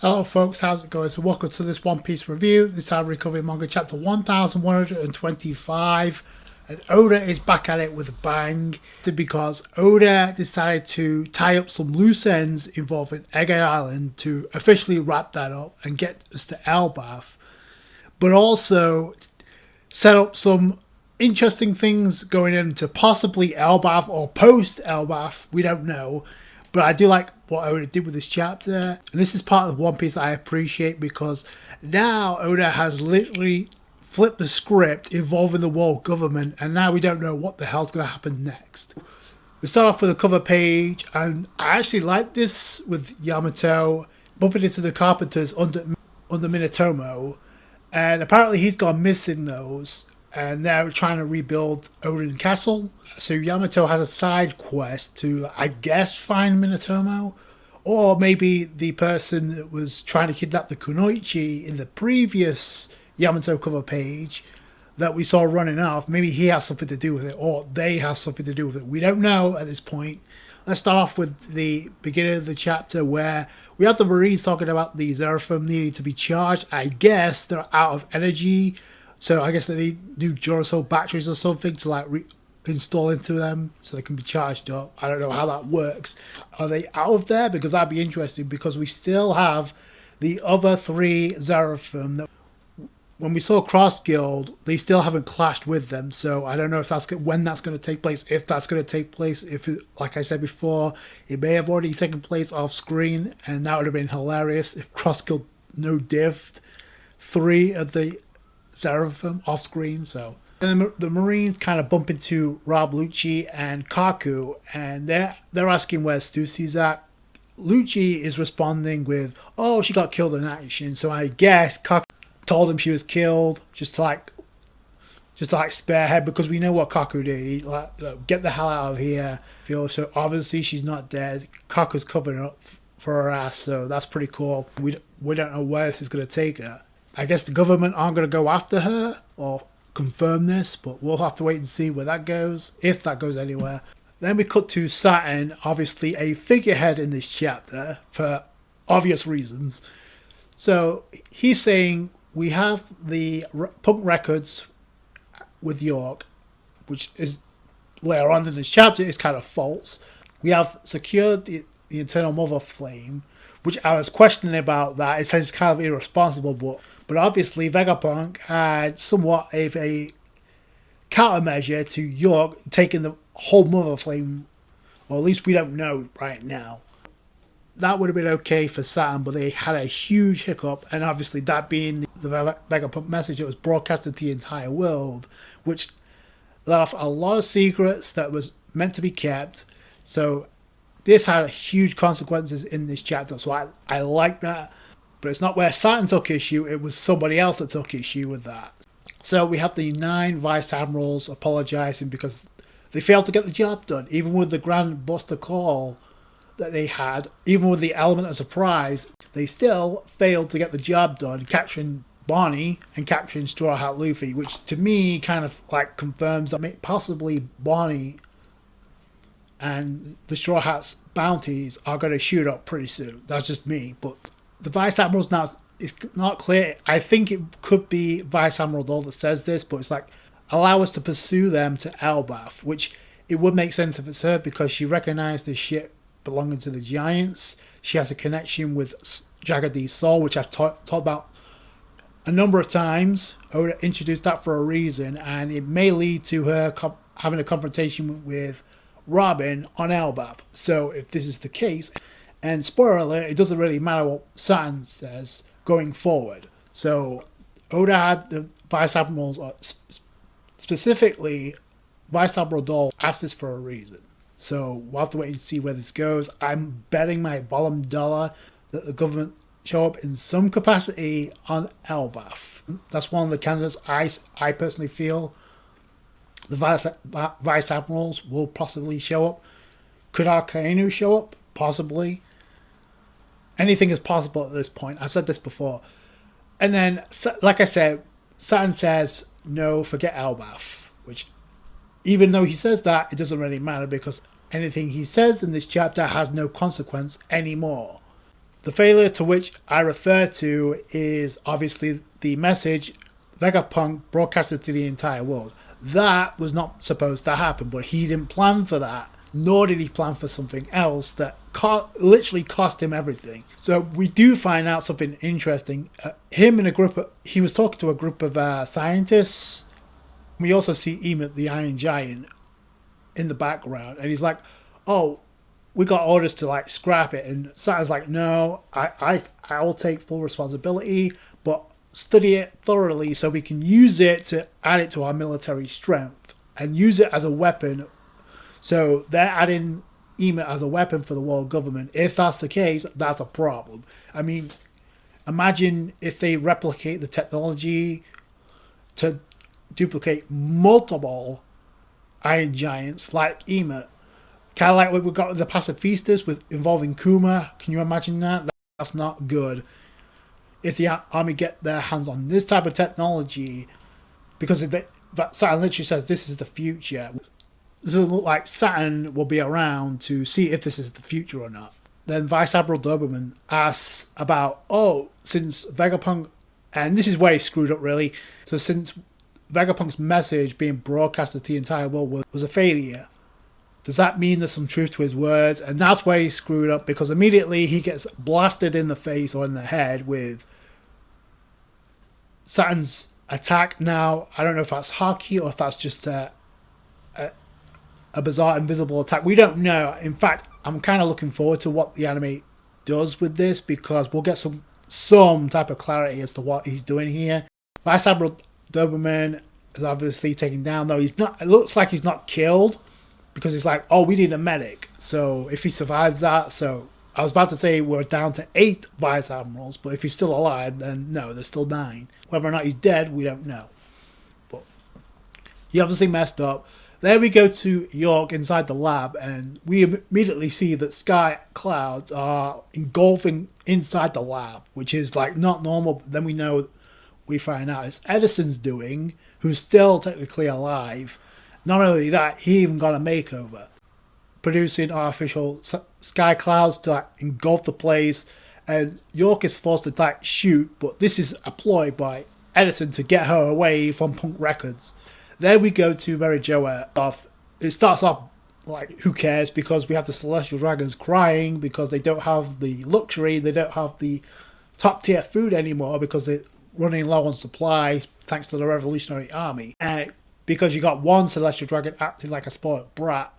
Hello folks, how's it going? So welcome to this One Piece review. This time we're covering manga chapter 1125, and Oda is back at it with a bang because Oda decided to tie up some loose ends involving Egghead Island to officially wrap that up and get us to Elbaf, but also set up some interesting things going into possibly Elbaf or post Elbaf. We don't know. But I do like what Oda did with this chapter. And this is part of One Piece that I appreciate because now Oda has literally flipped the script involving the world government. And now we don't know what the hell's going to happen next. We start off with a cover page. And I actually like this with Yamato bumping into the carpenters under Minatomo. And apparently he's gone missing those. And they're trying to rebuild Odin Castle. So Yamato has a side quest to, I guess, find Minatomo. Or maybe the person that was trying to kidnap the Kunoichi in the previous Yamato cover page that we saw running off. Maybe he has something to do with it, or they have something to do with it. We don't know at this point. Let's start off with the beginning of the chapter where we have the Marines talking about the Zeraphim needing to be charged. I guess they're out of energy. So I guess they need new Gorosei batteries or something to like install into them so they can be charged up. I don't know how that works. Are they out of there? Because that'd be interesting because we still have the other three Zeraphim that when we saw Cross Guild, they still haven't clashed with them. So I don't know if that's when that's going to take place. If that's going to take place, if it, like I said before, it may have already taken place off screen, and that would have been hilarious if Cross Guild no diffed three of the Seraphim off screen. So and then the Marines kind of bump into Rob Lucci and Kaku, and they're asking where Stussie's at. Lucci is responding with, "Oh, she got killed in action." So I guess Kaku told him she was killed just to like spare her, because we know what Kaku did. He like, get the hell out of here. So obviously she's not dead. Kaku's covering up for her ass, so that's pretty cool. We don't know where this is going to take her. I guess the government aren't going to go after her or confirm this, but we'll have to wait and see where that goes, if that goes anywhere. Then we cut to Saturn, obviously a figurehead in this chapter for obvious reasons. So he's saying we have the punk records with York, which is later on in this chapter is kind of false. We have secured the Eternal Mother Flame, which I was questioning about that. It says it's kind of irresponsible, but obviously Vegapunk had somewhat of a countermeasure to York taking the whole Mother Flame, or at least we don't know right now. That would have been okay for Saturn, but they had a huge hiccup, and obviously that being the Vegapunk message that was broadcasted to the entire world, which let off a lot of secrets that was meant to be kept. So this had huge consequences in this chapter, so I like that. But it's not where Saturn took issue, it was somebody else that took issue with that. So we have the 9 Vice Admirals apologising because they failed to get the job done. Even with the Grand Buster call that they had, even with the element of surprise, they still failed to get the job done, capturing Bonnie and capturing Straw Hat Luffy, which to me kind of like confirms that possibly Bonnie and the Straw Hat's bounties are going to shoot up pretty soon. That's just me, but the Vice Admiral's now, it's not clear. I think it could be Vice Admiral Dole that says this, but it's like, allow us to pursue them to Elbaf, which it would make sense if it's her because she recognized the ship belonging to the Giants. She has a connection with Jagged Soul, which I've talked about a number of times. Oda introduced that for a reason, and it may lead to her having a confrontation with Robin on Elbaf. So if this is the case, and spoiler alert, it doesn't really matter what Saturn says going forward. So Oda had the Vice Admirals, specifically Vice Admiral Dole, asked this for a reason. So we'll have to wait and see where this goes. I'm betting my bottom dollar that the government show up in some capacity on Elbaf. That's one of the candidates I personally feel the Vice Admirals will possibly show up. Could Akainu show up? Possibly. Anything is possible at this point. I said this before. And then, like I said, Saturn says, no, forget Elbaf. Which, even though he says that, it doesn't really matter because anything he says in this chapter has no consequence anymore. The failure to which I refer to is obviously the message Vegapunk broadcasted to the entire world. That was not supposed to happen, but he didn't plan for that, nor did he plan for something else that literally cost him everything. So we do find out something interesting. He was talking to a group of scientists. We also see Emmett, the Iron Giant, in the background, and he's like, "Oh, we got orders to like scrap it," and Saturn's like, "No, I will take full responsibility, but study it thoroughly so we can use it to add it to our military strength and use it as a weapon." So they're adding Emmett as a weapon for the world government. If that's the case, that's a problem. I mean, imagine if they replicate the technology to duplicate multiple Iron Giants like Emmett. Kind of like what we got with the pacifistas involving Kuma. Can you imagine that? That's not good. If the army get their hands on this type of technology, because Saturn literally says this is the future. Does it look like Saturn will be around to see if this is the future or not? Then Vice Admiral Doberman asks about, since Vegapunk, and this is where he screwed up really, so since Vegapunk's message being broadcasted to the entire world was a failure, does that mean there's some truth to his words? And that's where he screwed up, because immediately he gets blasted in the face or in the head with Saturn's attack. Now, I don't know if that's Haki or if that's just a bizarre invisible attack. We don't know. In fact, I'm kind of looking forward to what the anime does with this, because we'll get some type of clarity as to what he's doing here. Vice Admiral Doberman is obviously taken down, though he's not. It looks like he's not killed, because he's like, we need a medic. So if he survives that, so I was about to say we're down to 8 Vice Admirals, but if he's still alive, then no, there's still 9. Whether or not he's dead, we don't know. But he obviously messed up. Then we go to York inside the lab, and we immediately see that sky clouds are engulfing inside the lab, which is like not normal. Then we find out it's Edison's doing, who's still technically alive. Not only that, he even got a makeover, producing artificial sky clouds to engulf the place, and York is forced to shoot, but this is a ploy by Edison to get her away from Punk Records. Then we go to Mary Jo. It starts off like, who cares, because we have the Celestial Dragons crying because they don't have the luxury, they don't have the top tier food anymore because they're running low on supplies thanks to the Revolutionary Army. And because you got one Celestial Dragon acting like a spoiled brat,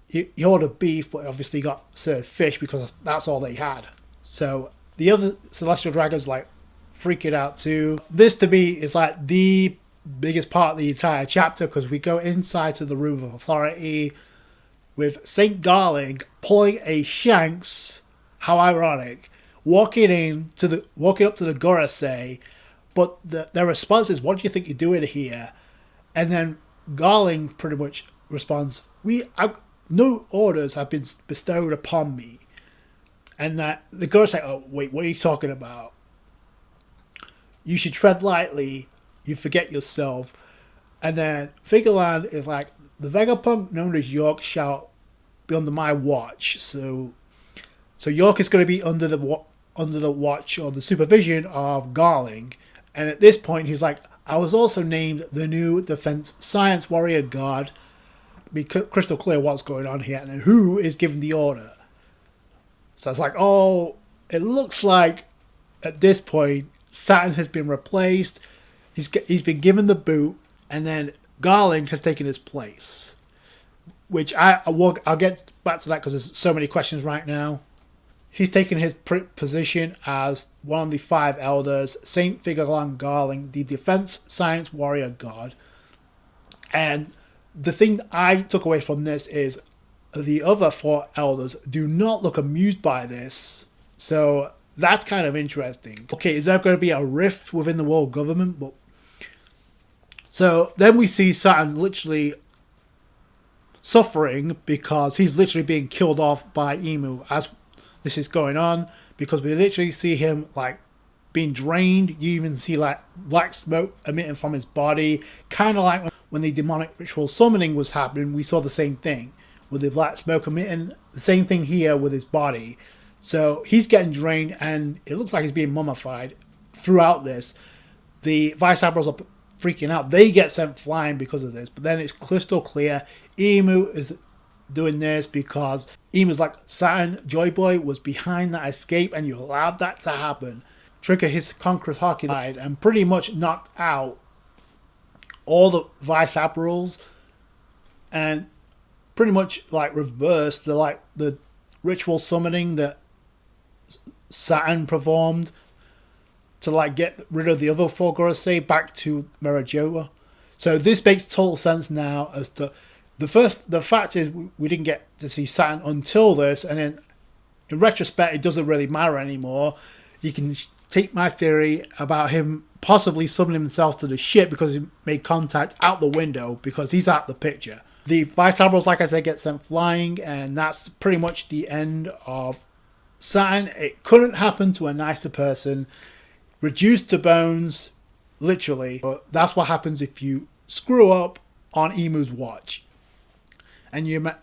he ordered beef, but obviously got served fish because that's all they had. So the other Celestial Dragons like freaking out too. This to me is like the biggest part of the entire chapter, because we go inside to the Room of Authority with Saint Garling pulling a Shanks. How ironic! Walking up to the Gorosei, but their response is, "What do you think you're doing here?" And then Garling pretty much responds, "No orders have been bestowed upon me." And that the Gorosei, "Oh wait, what are you talking about? You should tread lightly. You forget yourself." And then Figureland is like, "The Vegapunk known as York shall be under my watch." So York is going to be under the watch or the supervision of Garling. And at this point, he's like, "I was also named the new Defense Science Warrior God." Be crystal clear what's going on here and who is giving the order. So it's like, it looks like at this point Saturn has been replaced. He's been given the boot, and then Garling has taken his place. Which I'll get back to that because there's so many questions right now. He's taken his position as one of the 5 elders, Saint Figureland Garling, the Defense Science Warrior God. And the thing I took away from this is the other 4 elders do not look amused by this. So that's kind of interesting. Okay, is there going to be a rift within the world government? So then we see Saturn literally suffering because he's literally being killed off by Emu as this is going on, because we literally see him like being drained. You even see like black smoke emitting from his body, kind of like when the demonic ritual summoning was happening. We saw the same thing with the black smoke emitting. The same thing here with his body. So he's getting drained, and it looks like he's being mummified throughout this. The Vice Admirals are freaking out. They get sent flying because of this. But then it's crystal clear. Emu is doing this because Emu's like, Saturn Joy Boy was behind that escape, and you allowed that to happen. Trigger his Conqueror's Hockey died and pretty much knocked out all the Vice Admirals, and pretty much like reversed the ritual summoning that Saturn performed to like get rid of the other four Gorosei back to Merajoa. So this makes total sense now as to the fact is we didn't get to see Saturn until this, and then in retrospect it doesn't really matter anymore. You can take my theory about him possibly summoning himself to the ship because he made contact out the window because he's out the picture. The Vice Admirals, like I said, get sent flying, and that's pretty much the end of Saturn. It couldn't happen to a nicer person. Reduced to bones, literally. But that's what happens if you screw up on Emu's watch. And even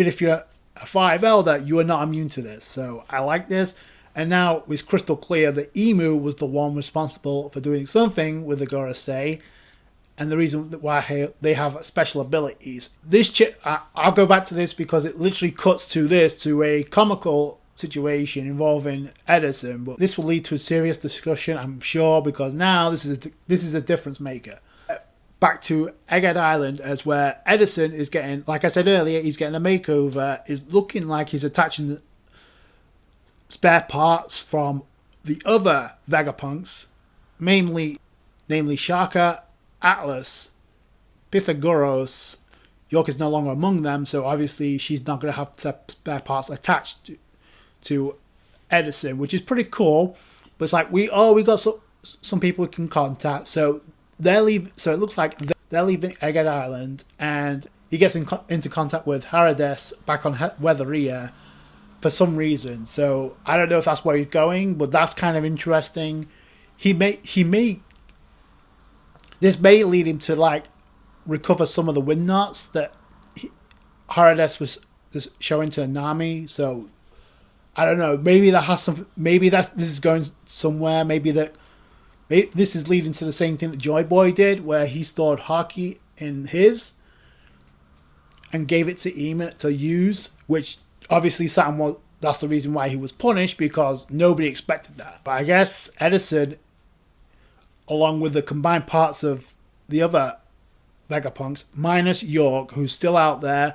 if you're a 5 Elder, you are not immune to this. So I like this. And now it's crystal clear that Emu was the one responsible for doing something with the Gorosei, and the reason why they have special abilities. This chip, I'll go back to this because it literally cuts to a comical situation involving Edison, but this will lead to a serious discussion, I'm sure, because now this is a difference maker. Back to Egghead Island, as where Edison is getting, like I said earlier, he's getting a makeover. Is looking like he's attaching the spare parts from the other Vegapunks, namely Shaka, Atlas, Pythagoras. York is no longer among them, so obviously she's not going to have spare parts attached to Edison, which is pretty cool. But it's like we got some people we can contact, so they're leaving. So it looks like they're leaving Egghead Island, and he gets into contact with Harades back on Weatheria for some reason. So I don't know if that's where he's going, but that's kind of interesting. This may lead him to like recover some of the wind knots that Harades was showing to Nami. So I don't know. Maybe that has some. Maybe this is going somewhere. Maybe this is leading to the same thing that Joy Boy did, where he stored Haki in his and gave it to Ema to use, which obviously Saturn was. That's the reason why he was punished, because nobody expected that. But I guess Edison, along with the combined parts of the other Vegapunks, minus York, who's still out there,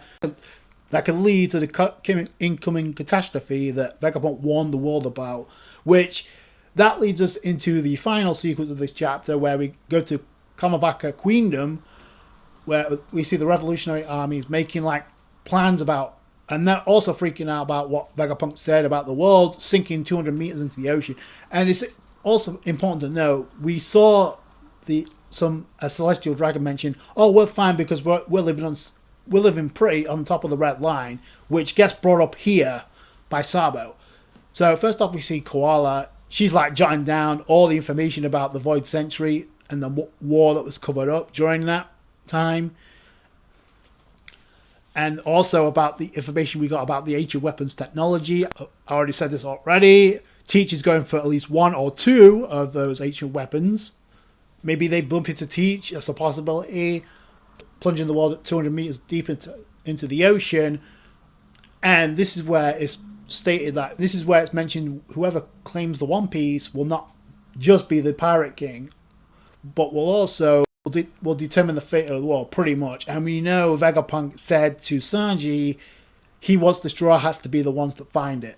that could lead to the incoming catastrophe that Vegapunk warned the world about, which that leads us into the final sequence of this chapter, where we go to Kamabaka Queendom, where we see the Revolutionary Armies making like plans about, and they're also freaking out about what Vegapunk said about the world sinking 200 meters into the ocean. And it's also important to note, we saw a celestial dragon mention, "Oh, we're fine because we're living pretty on top of the red line," which gets brought up here by Sabo. So first off, we see Koala. She's like jotting down all the information about the Void Century and the war that was covered up during that time, and also about the information we got about the ancient weapons technology. I already said this already. Teach is going for at least one or two of those ancient weapons. Maybe they bump into Teach. That's a possibility. Plunging the world at 200 meters deep into the ocean. And this is where it's stated that this is where it's mentioned whoever claims the One Piece will not just be the Pirate King, but will determine the fate of the world, pretty much. And we know Vegapunk said to Sanji he wants the Straw Hats to be the ones that find it.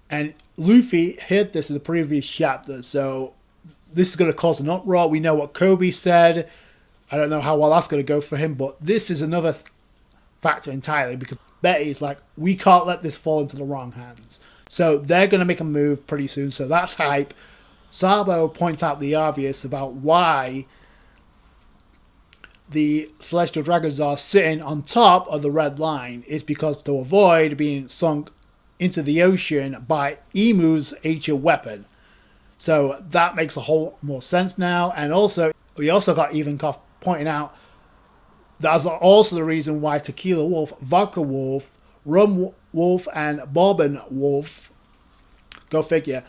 And Luffy heard this in the previous chapter, so this is going to cause an uproar. We know what Kobe said. I don't know how well that's going to go for him, but this is another factor entirely, because Betty's like, we can't let this fall into the wrong hands. So they're going to make a move pretty soon, so that's hype. Sabo points out the obvious about why the Celestial Dragons are sitting on top of the red line is because to avoid being sunk into the ocean by Emu's ancient weapon. So that makes a whole more sense now. And also, we also got Ivankov pointing out that's also the reason why Tequila Wolf, Vodka Wolf, Rum Wolf, and Bourbon Wolf Go figure.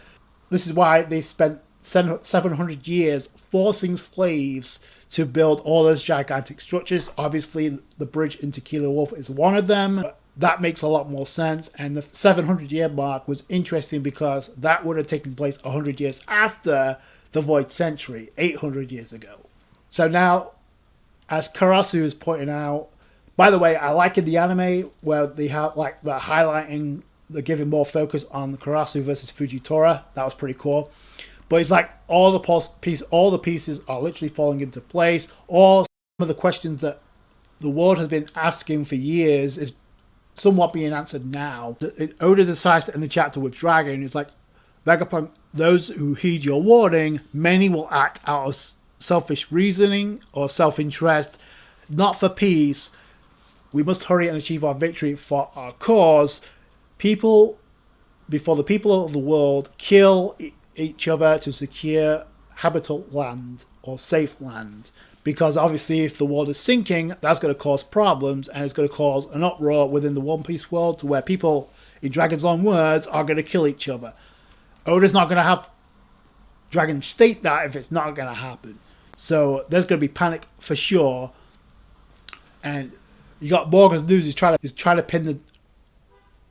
This is why they spent 700 years forcing slaves to build all those gigantic structures. Obviously, the bridge into Kilo Wolf is one of them. That makes a lot more sense. And the 700-year mark was interesting because that would have taken place 100 years after the Void Century, 800 years ago. So now, as Karasu is pointing out, by the way, I like in the anime where they have like the highlighting, they're giving more focus on Karasu versus Fujitora. That was pretty cool. But it's like all the pieces are literally falling into place. All some of the questions that the world has been asking for years is somewhat being answered now. Oda decides to end the chapter with Dragon. It's like, Vegapunk, those who heed your warning, many will act out of selfish reasoning or self-interest, not for peace. We must hurry and achieve our victory for our cause. People, before the people of the world kill each other to secure habitable land or safe land. Because obviously if the world is sinking, that's going to cause problems and it's going to cause an uproar within the One Piece world to where people, in Dragon's own words, are going to kill each other. Oda's not going to have Dragon state that if it's not going to happen. So there's going to be panic for sure. And you got Morgan's news is trying to pin the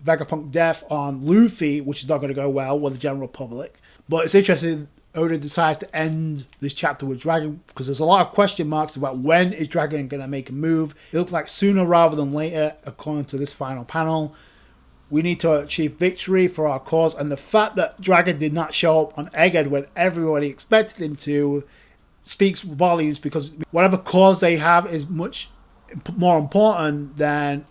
Vegapunk death on Luffy, which is not going to go well with the general public. But it's interesting, Oda decides to end this chapter with Dragon because there's a lot of question marks about when is Dragon going to make a move. It looks like sooner rather than later, according to this final panel. We need to achieve victory for our cause, and the fact that Dragon did not show up on Egghead when everybody expected him to speaks volumes, because whatever cause they have is much more important than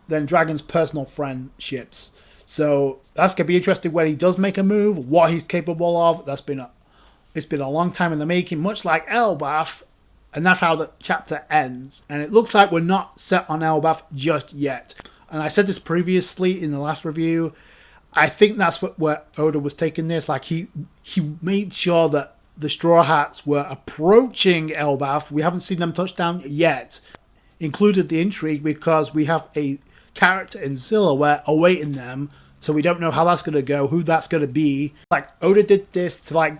Dragon's personal friendships. So that's going to be interesting when he does make a move, what he's capable of. It's been a long time in the making, much like Elbaf, and that's how the chapter ends. And it looks like we're not set on Elbaf just yet. And I said this previously in the last review. I think that's where Oda was taking this. Like he made sure that the Straw Hats were approaching Elbaf. We haven't seen them touch down yet. Included the intrigue because we have a character in silhouette awaiting them, so we don't know how that's going to go, who that's going to be. Like, Oda did this to like,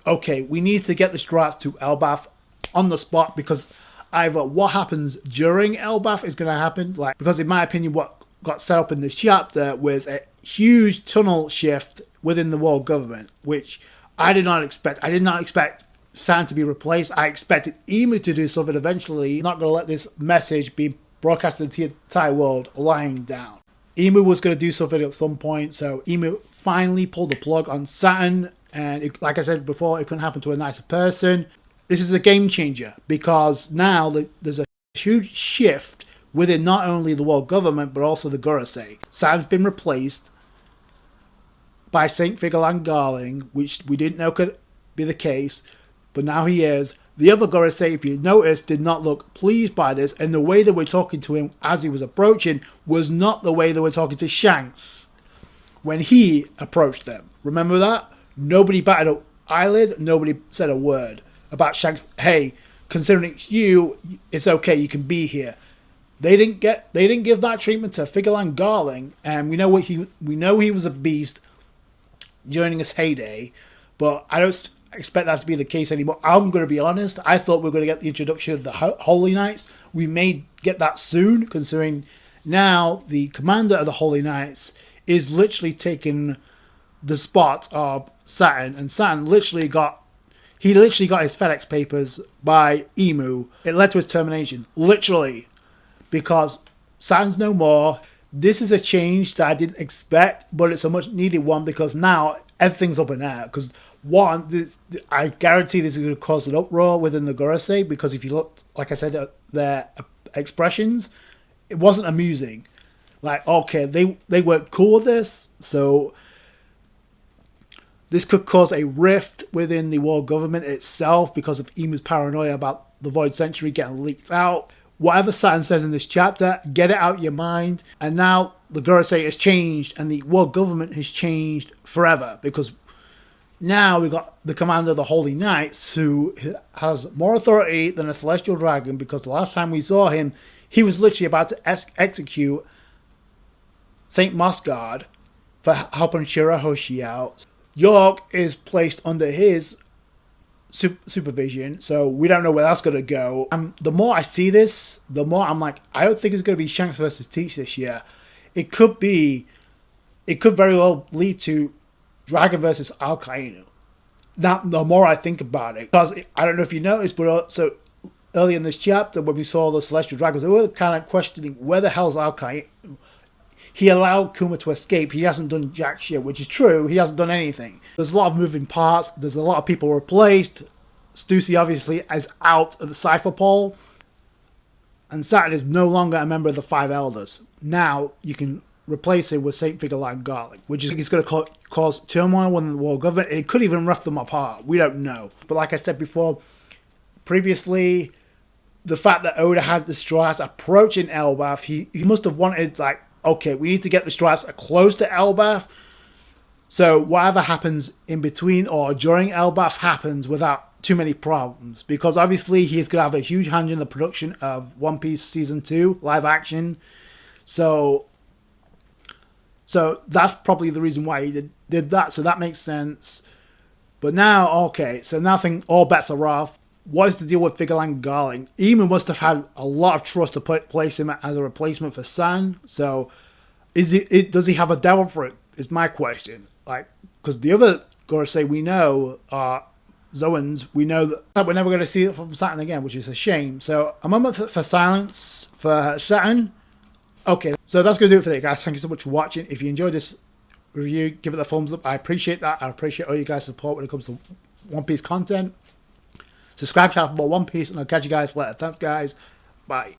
okay, we need to get the Straw Hats to Elbaf on the spot, because either what happens during Elbaf is going to happen, like, because in my opinion what got set up in this chapter was a huge tunnel shift within the world government, which I did not expect. I did not expect Sand to be replaced. I expected Emu to do something eventually. Not going to let this message be broadcasted to the entire world lying down. Emu was going to do something at some point, so Emu finally pulled the plug on Saturn, and like I said before, it couldn't happen to a nicer person. This is a game changer, because now there's a huge shift within not only the world government, but also the Gorosei. Saturn's been replaced by St. Figalan Garling, which we didn't know could be the case, but now he is. The other Gorosei, if you notice, did not look pleased by this, and the way they were talking to him as he was approaching was not the way they were talking to Shanks when he approached them. Remember that? Nobody batted an eyelid, nobody said a word about Shanks. Hey, considering it's you, it's okay, you can be here. They didn't give that treatment to Figalan Garling, and we know he was a beast during his heyday, but I don't expect that to be the case anymore. I'm going to be honest, I thought we were going to get the introduction of the Holy Knights. We may get that soon, considering now the commander of the Holy Knights is literally taking the spot of Saturn, and Saturn literally got his FedEx papers by Emu. It led to his termination, literally, because Saturn's no more. This is a change that I didn't expect, but it's a much needed one, because now everything's up in air. Because I guarantee this is going to cause an uproar within the Gorosei, because if you look, like I said, at their expressions, it wasn't amusing. Like, okay, they weren't cool with this, so this could cause a rift within the world government itself because of Emu's paranoia about the Void Century getting leaked out. Whatever Saturn says in this chapter, get it out your mind. And now the Gorosei has changed, and the world government has changed forever, because now we've got the commander of the Holy Knights, who has more authority than a celestial dragon, because the last time we saw him, he was literally about to execute Saint Mosgard for helping Shirahoshi out. York is placed under his supervision, so we don't know where that's going to go. The more I see this, the more I'm like, I don't think it's going to be Shanks versus Teach this year. It could very well lead to Dragon versus Alkainu. Now, the more I think about it, because I don't know if you noticed, but also early in this chapter when we saw the Celestial Dragons, they were kind of questioning where the hell's Alkainu. He allowed Kuma to escape. He hasn't done jack shit, which is true. He hasn't done anything. There's a lot of moving parts. There's a lot of people replaced. Stussy obviously is out of the Cypher Pole. And Saturn is no longer a member of the Five Elders. Now you can replace him with Saint Figure Garlic, which is going to cause turmoil within the world government. It could even rough them apart. We don't know. But like I said before, previously, the fact that Oda had the Straw Hats approaching Elbaf, he must have wanted, like, okay, we need to get the Straw Hats close to Elbaf. So whatever happens in between or during Elbaf happens without too many problems. Because obviously he's going to have a huge hand in the production of One Piece Season 2 live action. So that's probably the reason why he did that. So that makes sense. But now, okay, so nothing, all bets are off. What is the deal with Figurine Garling? Eamon must have had a lot of trust to place him as a replacement for San. So does he have a devil for it? Is my question. Like, because the other Gorosei we know are Zoans. We know that we're never going to see it from Saturn again, which is a shame. So a moment for silence for Saturn. Okay, so that's going to do it for today, guys. Thank you so much for watching. If you enjoyed this review, give it a thumbs up. I appreciate that. I appreciate all you guys' support when it comes to One Piece content. Subscribe to for more One Piece, and I'll catch you guys later. Thanks, guys. Bye.